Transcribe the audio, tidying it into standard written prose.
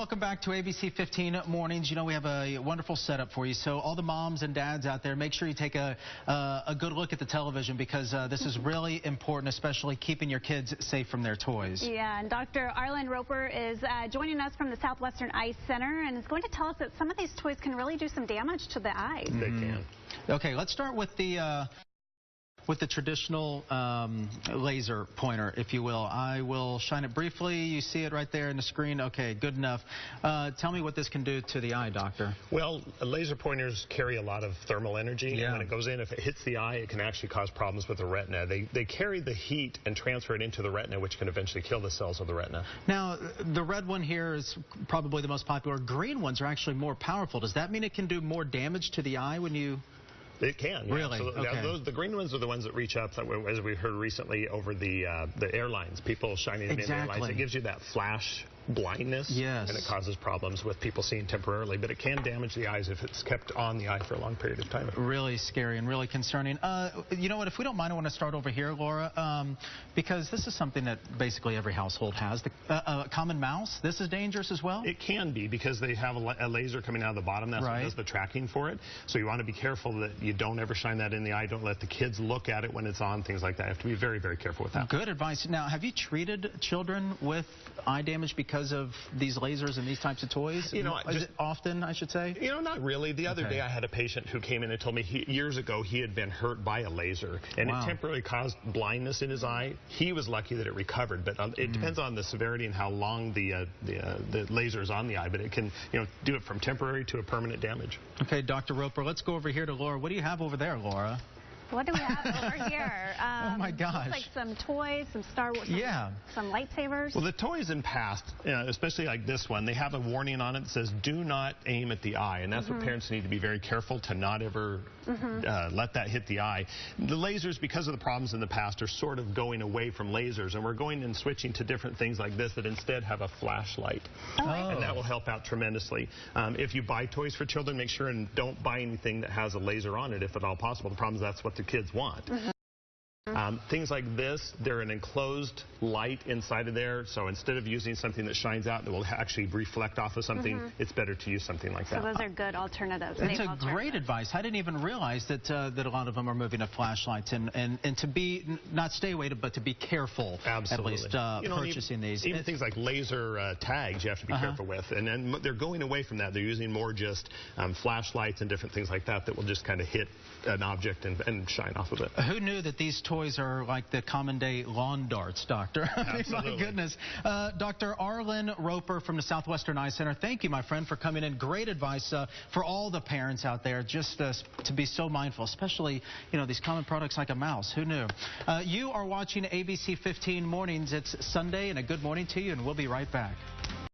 welcome back to ABC 15 Mornings. You know, we have a wonderful setup for you. So all the moms and dads out there, make sure you take a good look at the television because this is really important, especially keeping your kids safe from their toys. Yeah, and Dr. Arlen Roper is joining us from the Southwestern Eye Center and is going to tell us that some of these toys can really do some damage to the eyes. They can. Okay, let's start with the traditional laser pointer, if you will. I will shine it briefly. You see it right there in the screen. Okay, good enough. Tell me what this can do to the eye, doctor. Well, laser pointers carry a lot of thermal energy. Yeah. And when it goes in, if it hits the eye, it can actually cause problems with the retina. They carry the heat and transfer it into the retina, which can eventually kill the cells of the retina. Now, the red one here is probably the most popular. Green ones are actually more powerful. Does that mean it can do more damage to the eye when you... It can. Yeah. Really? So, okay. the green ones are the ones that reach up, as we heard recently, over the airlines, people shining it in airlines. It gives you that flash blindness. Yes. And it causes problems with people seeing temporarily, but it can damage the eyes if it's kept on the eye for a long period of time. Really scary and really concerning. You know what, if we don't mind, I want to start over here, Laura, because this is something that basically every household has. The common mouse, this is dangerous as well? It can be because they have a laser coming out of the bottom. That's what does the tracking for it. So you want to be careful that you don't ever shine that in the eye. Don't let the kids look at it when it's on, things like that. You have to be very, very careful with that. Good advice. Now, have you treated children with eye damage because of these lasers and these types of toys? You know, is it often, I should say? You know, not really. The other day I had a patient who came in and told me years ago he had been hurt by a laser and it temporarily caused blindness in his eye. He was lucky that it recovered, but it depends on the severity and how long the laser is on the eye, but it can, you know, do it from temporary to a permanent damage. Okay, Dr. Roper, let's go over here to Laura. What do you have over there, Laura? What do we have over here? Oh my gosh. Looks like some toys, some Star Wars, some lightsabers. Well, the toys in past, especially like this one, they have a warning on it that says do not aim at the eye, and that's what parents need to be very careful to not ever let that hit the eye. The lasers, because of the problems in the past, are sort of going away from lasers, and we're going and switching to different things like this that instead have a flashlight, and that will help out tremendously. If you buy toys for children, make sure and don't buy anything that has a laser on it if at all possible. The problem is that's what the kids want. Things like this, they're an enclosed light inside of there, so instead of using something that shines out that will actually reflect off of something, it's better to use something like that. So those are good alternatives. That's a great advice. I didn't even realize that that a lot of them are moving to flashlights and to be, not stay away, but to be careful. Absolutely. At least purchasing these. Even things like laser tags you have to be careful with, and then they're going away from that. They're using more just flashlights and different things like that that will just kind of hit an object and shine off of it. Who knew that these toys are like the common day lawn darts, Doctor? Absolutely. My goodness. Dr. Arlen Roper from the Southwestern Eye Center, thank you, my friend, for coming in. Great advice for all the parents out there, just to be so mindful, especially, you know, these common products like a mouse. Who knew? You are watching ABC 15 Mornings. It's Sunday, and a good morning to you, and we'll be right back.